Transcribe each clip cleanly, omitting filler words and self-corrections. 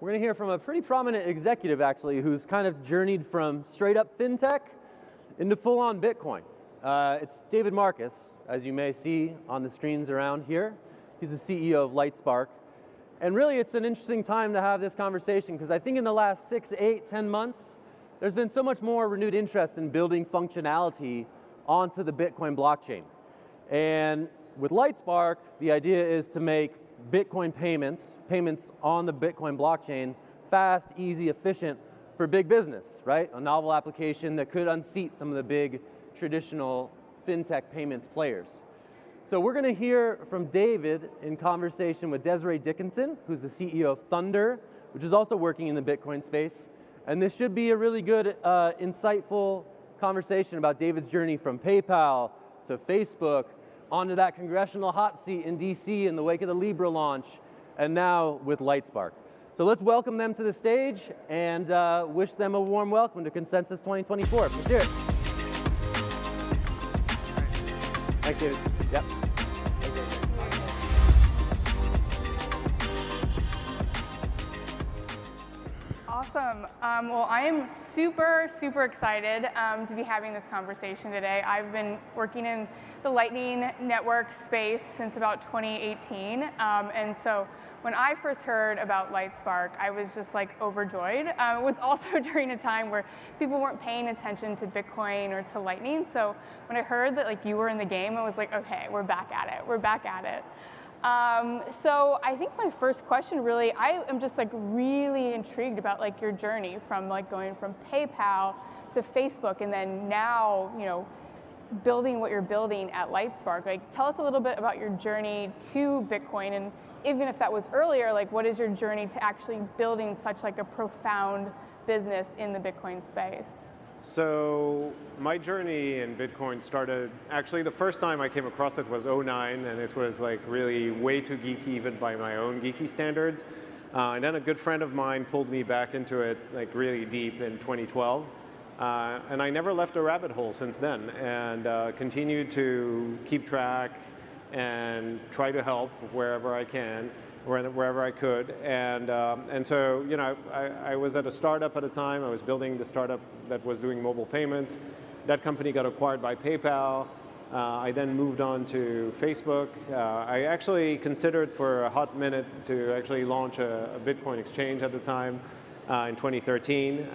We're going to hear from a pretty prominent executive, actually, who's kind of journeyed from straight-up fintech into full-on Bitcoin. It's David Marcus, as you may see on the screens around here. He's the CEO of Lightspark. And really, it's an interesting time to have this conversation, because I think in the last 6, 8, 10 months, there's been so much more renewed interest in building functionality onto the Bitcoin blockchain. And with Lightspark, the idea is to make Bitcoin payments on the Bitcoin blockchain, fast, easy, efficient for big business, right? A novel application that could unseat some of the big traditional fintech payments players. So we're going to hear from David in conversation with Desiree Dickinson, who's the CEO of Thunder, which is also working in the Bitcoin space. And this should be a really good, insightful conversation about David's journey from PayPal to Facebook, onto that congressional hot seat in DC in the wake of the Libra launch, and now with Lightspark. So let's welcome them to the stage and wish them a warm welcome to Consensus 2024. Let's hear it. Thanks, David. Yep. Awesome. Well, I am super, super excited to be having this conversation today. I've been working in the Lightning Network space since about 2018. And so when I first heard about Lightspark, I was just like overjoyed. It was also during a time where people weren't paying attention to Bitcoin or to Lightning. So when I heard that like you were in the game, I was like, okay, we're back at it. We're back at it. So I think my first question really, I am just like really intrigued about like your journey from like going from PayPal to Facebook and then now, you know, building what you're building at Lightspark. Like tell us a little bit about your journey to Bitcoin, and even if that was earlier, like what is your journey to actually building such like a profound business in the Bitcoin space? So my journey in Bitcoin started, actually the first time I came across it was 2009, and it was like really way too geeky even by my own geeky standards. And then a good friend of mine pulled me back into it like really deep in 2012. And I never left a rabbit hole since then, and continued to keep track and try to help wherever I can, wherever I could. And so, you know, I was at a startup at a time. I was building the startup that was doing mobile payments. That company got acquired by PayPal. I then moved on to Facebook. I actually considered for a hot minute to actually launch a Bitcoin exchange at the time in 2013.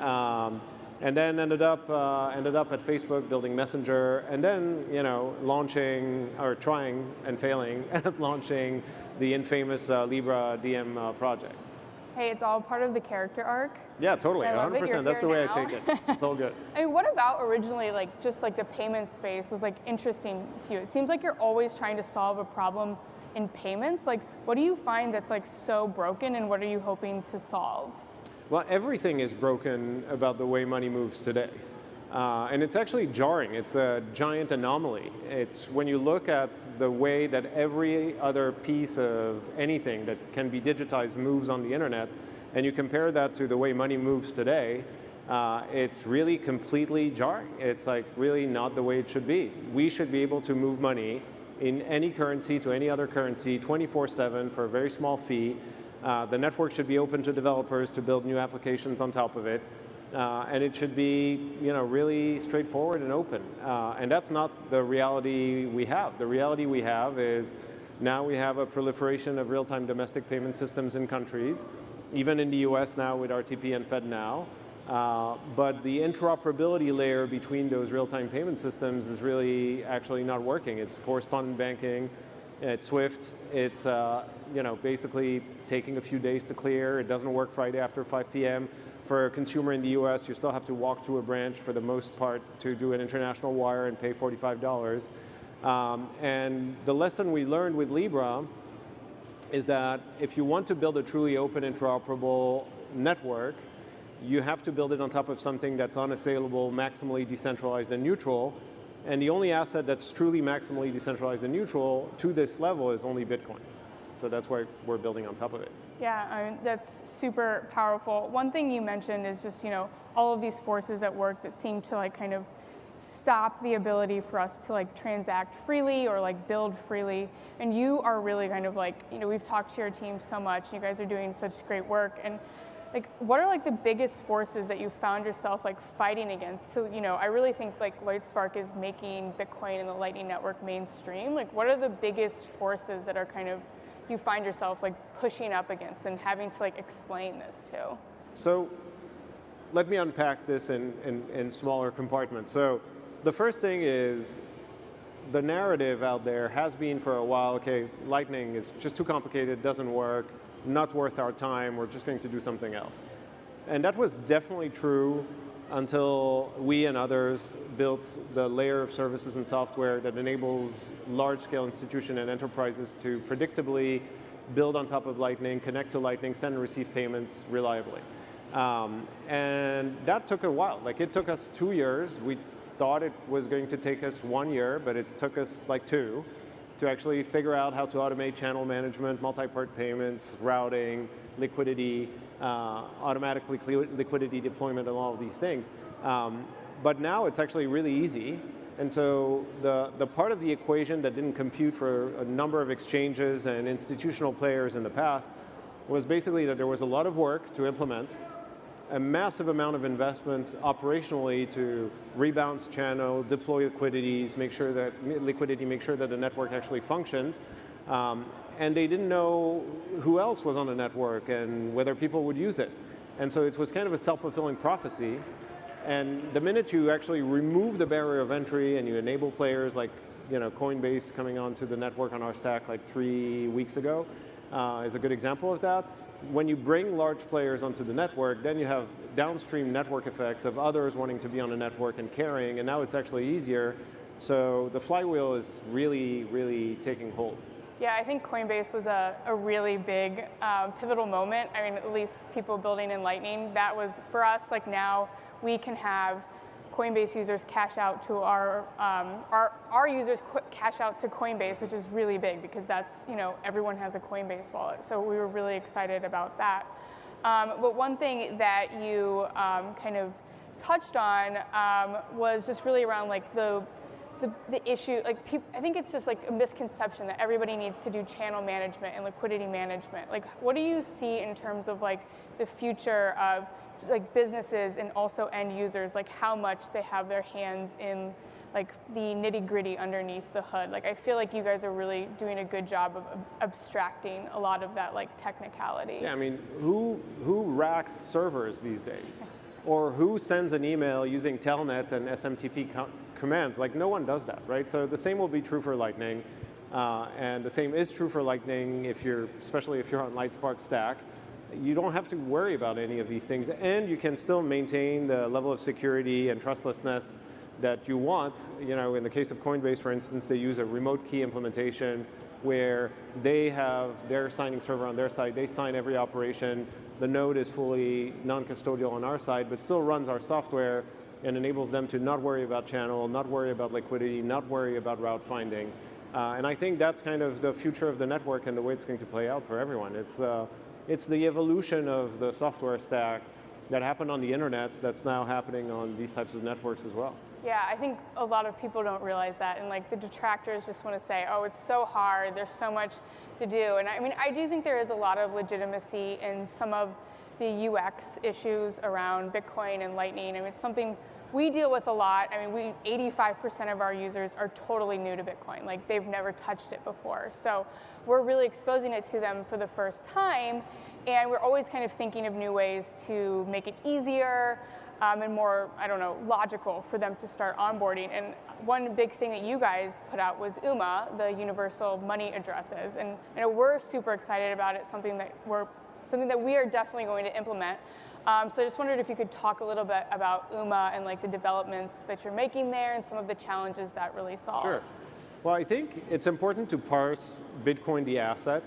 And then ended up at Facebook building Messenger, and then, you know, launching, or trying and failing at launching the infamous Libra DM project. Hey, it's all part of the character arc. Yeah, totally, 100%. That's the way now. I take it. It's all good. I mean, what about originally, like, just like the payment space was like interesting to you? It seems like you're always trying to solve a problem in payments. Like, what do you find that's like so broken, and what are you hoping to solve? Well, everything is broken about the way money moves today. And it's actually jarring. It's a giant anomaly. It's when you look at the way that every other piece of anything that can be digitized moves on the internet, and you compare that to the way money moves today, it's really completely jarring. It's like really not the way it should be. We should be able to move money in any currency to any other currency 24/7 for a very small fee. The network should be open to developers to build new applications on top of it. And it should be, you know, really straightforward and open. And that's not the reality we have. The reality we have is now we have a proliferation of real-time domestic payment systems in countries, even in the US now with RTP and FedNow. But the interoperability layer between those real-time payment systems is really actually not working. It's correspondent banking, it's SWIFT, it's you know, basically taking a few days to clear. It doesn't work Friday after 5 p.m. For a consumer in the US, you still have to walk to a branch for the most part to do an international wire and pay $45. And the lesson we learned with Libra is that if you want to build a truly open, interoperable network, you have to build it on top of something that's unassailable, maximally decentralized and neutral. And the only asset that's truly maximally decentralized and neutral to this level is only Bitcoin. So that's why we're building on top of it. Yeah, I mean, that's super powerful. One thing you mentioned is just, you know, all of these forces at work that seem to like kind of stop the ability for us to like transact freely or like build freely. And you are really kind of like, you know, we've talked to your team so much, you guys are doing such great work. And like what are like the biggest forces that you found yourself like fighting against? So, I really think like LightSpark is making Bitcoin and the Lightning Network mainstream. Like what are the biggest forces that are kind of, you find yourself like pushing up against and having to like explain this to? So let me unpack this in smaller compartments. So the first thing is the narrative out there has been for a while, okay, Lightning is just too complicated, doesn't work, not worth our time, we're just going to do something else. And that was definitely true until we and others built the layer of services and software that enables large-scale institutions and enterprises to predictably build on top of Lightning, connect to Lightning, send and receive payments reliably. And that took a while. Like it took us 2 years. We thought it was going to take us 1 year, but it took us like 2 to actually figure out how to automate channel management, multi-part payments, routing, liquidity, automatic liquidity deployment, and all of these things. But now it's actually really easy. And so the part of the equation that didn't compute for a number of exchanges and institutional players in the past was basically that there was a lot of work to implement, a massive amount of investment operationally to rebalance channel, deploy liquidities, make sure that the network actually functions. And they didn't know who else was on the network and whether people would use it. And so it was kind of a self-fulfilling prophecy. And the minute you actually remove the barrier of entry and you enable players like Coinbase coming onto the network on our stack like 3 weeks ago is a good example of that. When you bring large players onto the network, then you have downstream network effects of others wanting to be on the network and carrying, and now it's actually easier. So the flywheel is really, really taking hold. Yeah, I think Coinbase was a really big pivotal moment. I mean, at least people building in Lightning, that was for us, like now we can have Coinbase users cash out to our users cash out to Coinbase, which is really big because that's, everyone has a Coinbase wallet. So we were really excited about that. But one thing that you kind of touched on was just really around like the issue, like I think it's just like a misconception that everybody needs to do channel management and liquidity management. Like, what do you see in terms of like the future of like businesses and also end users, like how much they have their hands in like the nitty gritty underneath the hood? Like I feel like you guys are really doing a good job of abstracting a lot of that like technicality. Yeah, I mean, who racks servers these days? Or who sends an email using Telnet and SMTP commands? Like no one does that, right? So the same will be true for Lightning. And the same is true for Lightning especially if you're on LightSpark stack. You don't have to worry about any of these things, and you can still maintain the level of security and trustlessness that you want. In the case of Coinbase, for instance, they use a remote key implementation where they have their signing server on their side. They sign every operation. The node is fully non-custodial on our side, but still runs our software and enables them to not worry about channel, not worry about liquidity, not worry about route finding. And I think that's kind of the future of the network and the way it's going to play out for everyone. It's the evolution of the software stack that happened on the internet that's now happening on these types of networks as well. Yeah, I think a lot of people don't realize that, and like the detractors just want to say, oh, it's so hard, there's so much to do. And I mean, I do think there is a lot of legitimacy in some of the UX issues around Bitcoin and Lightning. I mean, it's something we deal with a lot. I mean, 85% of our users are totally new to Bitcoin. Like they've never touched it before. So we're really exposing it to them for the first time. And we're always kind of thinking of new ways to make it easier and more, logical for them to start onboarding. And one big thing that you guys put out was UMA, the universal money addresses. And we're super excited about it, something that we are definitely going to implement. So I just wondered if you could talk a little bit about UMA and like the developments that you're making there and some of the challenges that really solves. Sure. Well, I think it's important to parse Bitcoin the asset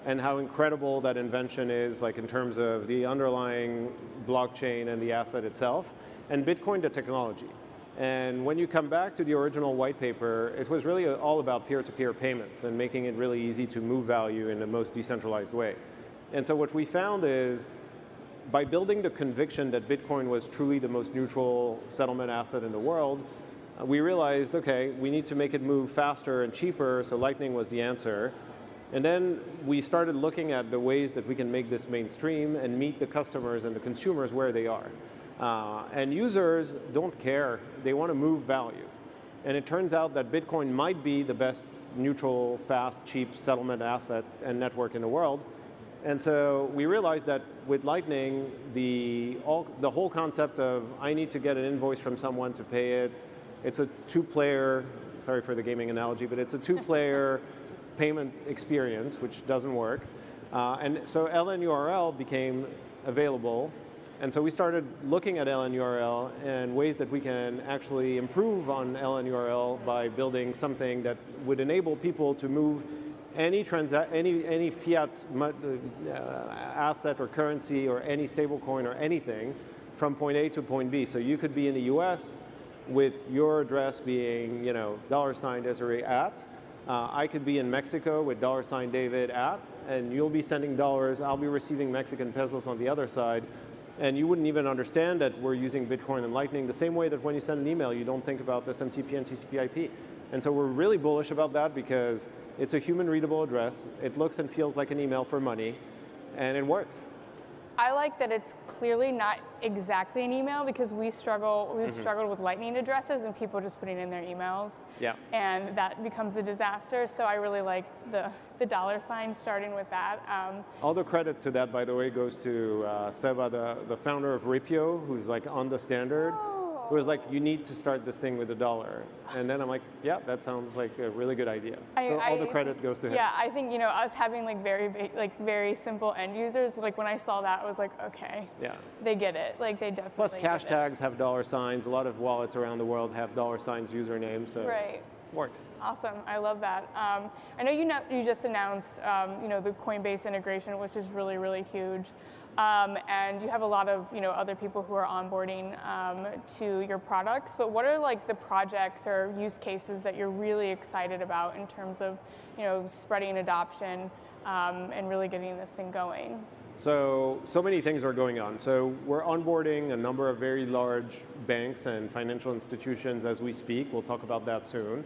and how incredible that invention is, like in terms of the underlying blockchain and the asset itself, and Bitcoin the technology. And when you come back to the original white paper, it was really all about peer-to-peer payments and making it really easy to move value in the most decentralized way. And so what we found is, by building the conviction that Bitcoin was truly the most neutral settlement asset in the world, we realized, okay, we need to make it move faster and cheaper, so Lightning was the answer. And then we started looking at the ways that we can make this mainstream and meet the customers and the consumers where they are. And users don't care, they want to move value. And it turns out that Bitcoin might be the best neutral, fast, cheap settlement asset and network in the world. And so we realized that with Lightning, the whole concept of I need to get an invoice from someone to pay it, it's a two-player, sorry for the gaming analogy, but it's a two-player payment experience, which doesn't work. And so LNURL became available. And so we started looking at LNURL and ways that we can actually improve on LNURL by building something that would enable people to move any fiat asset or currency or any stablecoin or anything from point A to point B. So you could be in the US with your address being, $Desiree at. I could be in Mexico with $David at, and you'll be sending dollars. I'll be receiving Mexican pesos on the other side. And you wouldn't even understand that we're using Bitcoin and Lightning the same way that when you send an email, you don't think about SMTP and TCP/IP. And so we're really bullish about that because it's a human readable address. It looks and feels like an email for money, and it works. I like that it's clearly not exactly an email because we've struggled with Lightning addresses and people just putting in their emails. Yeah. And that becomes a disaster. So I really like the $sign starting with that. All the credit to that, by the way, goes to Seba, the founder of Ripio, who's like on the standard. Who was like, you need to start this thing with $1. And then I'm like, yeah, that sounds like a really good idea. So all the credit goes to him. Yeah, I think, us having very simple end users, like when I saw that, I was like, okay, yeah, they get it. Like they definitely Plus cash get tags have $signs. A lot of wallets around the world have $signs usernames, so right. Works. Awesome, I love that. I know you just announced, the Coinbase integration, which is really, really huge. And you have a lot of other people who are onboarding to your products, but what are like the projects or use cases that you're really excited about in terms of spreading adoption and really getting this thing going? So many things are going on. So we're onboarding a number of very large banks and financial institutions as we speak. We'll talk about that soon.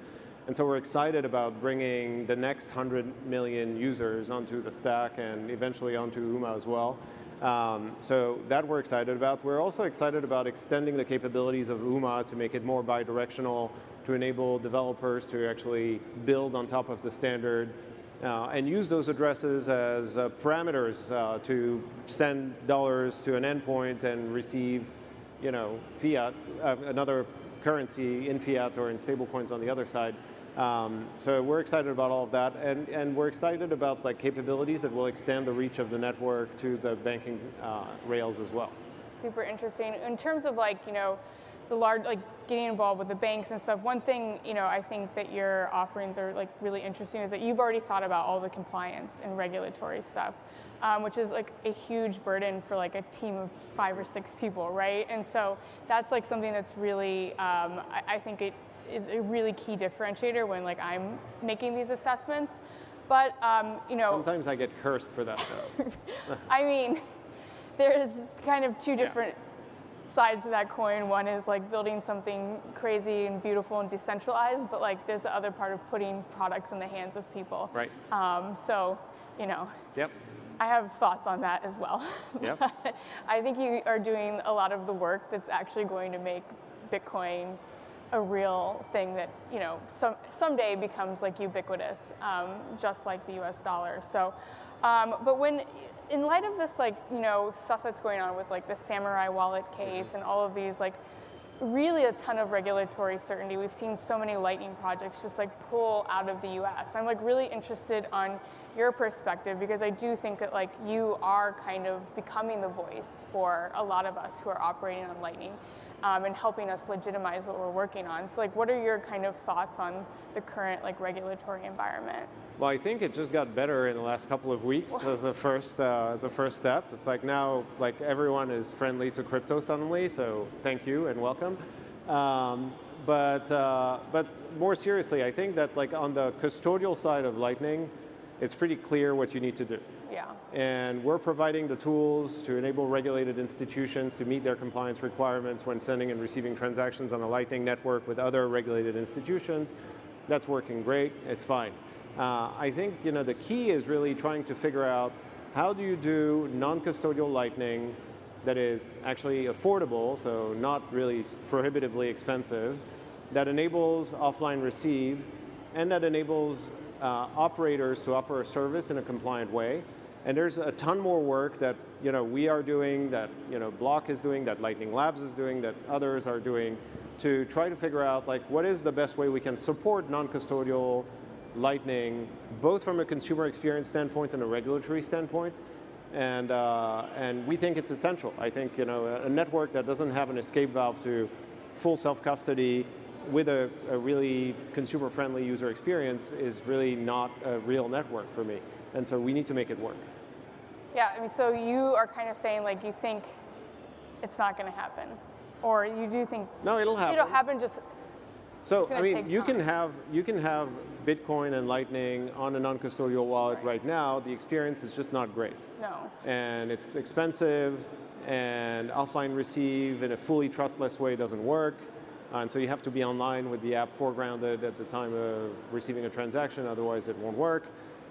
And so we're excited about bringing the next 100 million users onto the stack and eventually onto UMA as well. So that we're excited about. We're also excited about extending the capabilities of UMA to make it more bidirectional, to enable developers to actually build on top of the standard and use those addresses as parameters to send dollars to an endpoint and receive, fiat, another currency in fiat or in stablecoins on the other side. So we're excited about all of that, and we're excited about like capabilities that will extend the reach of the network to the banking rails as well. Super interesting. In terms of the large, getting involved with the banks and stuff, one thing, I think that your offerings are really interesting is that you've already thought about all the compliance and regulatory stuff, which is a huge burden for a team of 5 or 6 people, right? And so that's something that's really, I think it is a really key differentiator when I'm making these assessments. But, Sometimes I get cursed for that though. I mean, there's kind of two different sides to that coin. One is building something crazy and beautiful and decentralized, but there's the other part of putting products in the hands of people. Right. Yep. I have thoughts on that as well. Yep. I think you are doing a lot of the work that's actually going to make Bitcoin a real thing that someday becomes ubiquitous, just like the US dollar. So, but when in light of this stuff that's going on with the Samurai wallet case and all of these really a ton of regulatory certainty, we've seen so many Lightning projects just pull out of the US. I'm really interested on your perspective because I do think that you are kind of becoming the voice for a lot of us who are operating on Lightning. And helping us legitimize what we're working on. So what are your kind of thoughts on the current regulatory environment? Well, I think it just got better in the last couple of weeks as a first step. It's now everyone is friendly to crypto suddenly, so thank you and welcome. But more seriously, I think that on the custodial side of Lightning, it's pretty clear what you need to do. Yeah. And we're providing the tools to enable regulated institutions to meet their compliance requirements when sending and receiving transactions on a Lightning network with other regulated institutions. That's working great, it's fine. I think the key is really trying to figure out how do you do non-custodial Lightning that is actually affordable, so not really prohibitively expensive, that enables offline receive, and that enables operators to offer a service in a compliant way. And there's a ton more work that we are doing, that Block is doing, that Lightning Labs is doing, that others are doing, to try to figure out what is the best way we can support non-custodial Lightning, both from a consumer experience standpoint and a regulatory standpoint. And we think it's essential. I think a network that doesn't have an escape valve to full self-custody with a really consumer-friendly user experience is really not a real network for me. And so we need to make it work. Yeah, I mean, so you are kind of saying you think it's not going to happen, or you do think no, it'll happen. It'll happen. Just so I mean, you can have Bitcoin and Lightning on a non-custodial wallet right now. The experience is just not great. No. And it's expensive, and offline receive in a fully trustless way doesn't work. And so you have to be online with the app foregrounded at the time of receiving a transaction, otherwise it won't work.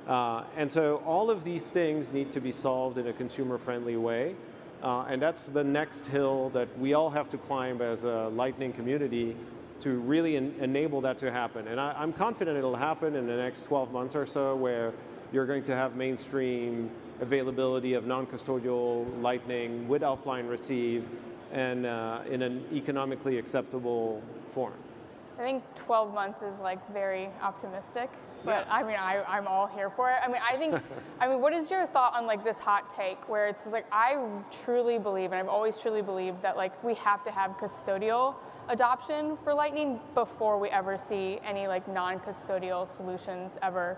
And so all of these things need to be solved in a consumer-friendly way. And that's the next hill that we all have to climb as a Lightning community to really enable that to happen. And I'm confident it'll happen in the next 12 months or so, where you're going to have mainstream availability of non-custodial Lightning with offline receive and in an economically acceptable form. I think 12 months is very optimistic, but Yeah. I mean, I'm all here for it. I mean, I think, what is your thought on this hot take where it's I truly believe, and I've always truly believed that we have to have custodial adoption for Lightning before we ever see any non-custodial solutions ever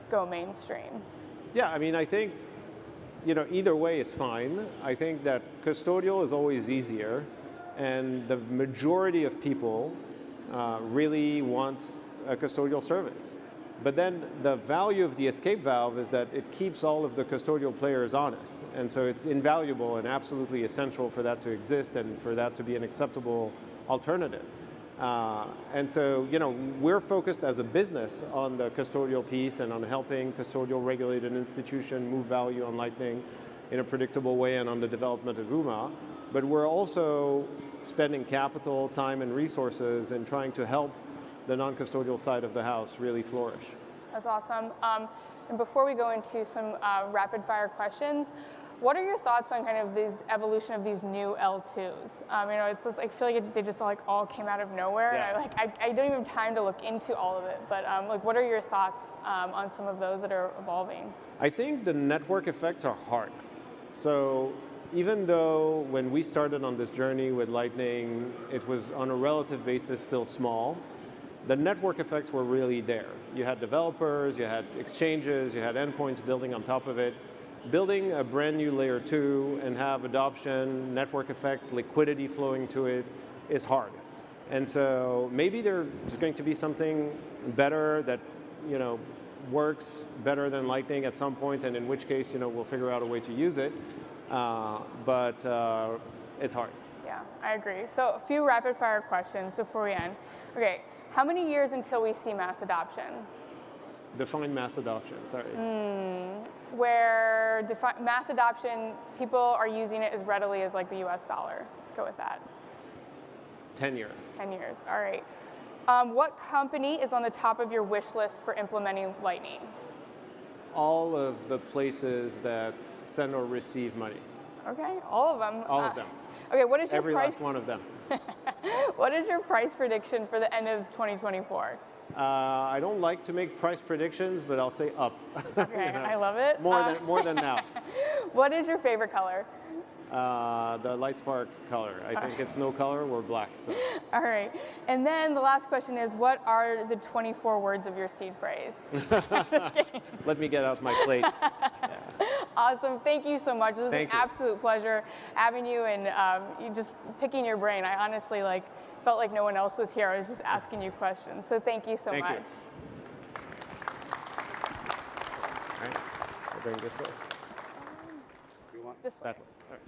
go mainstream? Yeah, I mean, I think either way is fine. I think that custodial is always easier, and the majority of people really want a custodial service. But then the value of the escape valve is that it keeps all of the custodial players honest. And so it's invaluable and absolutely essential for that to exist and for that to be an acceptable alternative. And so, we're focused as a business on the custodial piece and on helping custodial regulated institution move value on Lightning in a predictable way and on the development of UMA. But we're also spending capital, time, and resources in trying to help the non-custodial side of the house really flourish. That's awesome. And before we go into some rapid fire questions, what are your thoughts on kind of this evolution of these new L2s? It's just, I feel like they just all came out of nowhere. Yeah. And I don't even have time to look into all of it, but what are your thoughts on some of those that are evolving? I think the network effects are hard. So even though when we started on this journey with Lightning, it was on a relative basis still small, the network effects were really there. You had developers, you had exchanges, you had endpoints building on top of it. Building a brand new layer 2 and have adoption, network effects, liquidity flowing to it is hard. And so maybe there's going to be something better that works better than Lightning at some point, and in which case we'll figure out a way to use it. But it's hard. Yeah, I agree. So a few rapid fire questions before we end. Okay, how many years until we see mass adoption? Define mass adoption, sorry. Where mass adoption, people are using it as readily as the US dollar. Let's go with that. 10 years. 10 years, all right. What company is on the top of your wish list for implementing Lightning? All of the places that send or receive money. Okay, all of them. All of them. Okay, what is your Every price? last one of them. What is your price prediction for the end of 2024? I don't like to make price predictions, but I'll say up. Okay, I love it. More than now. What is your favorite color? The Lightspark color. I think it's no color or black. So. All right. And then the last question is, what are the 24 words of your seed phrase? Just kidding. Let me get out my plate. Yeah. Awesome. Thank you so much. This is an absolute pleasure having you and you just picking your brain. I honestly felt like no one else was here. I was just asking you questions. So thank you so much. Thank you. All right. I'll bring this way. This way. That way. All right.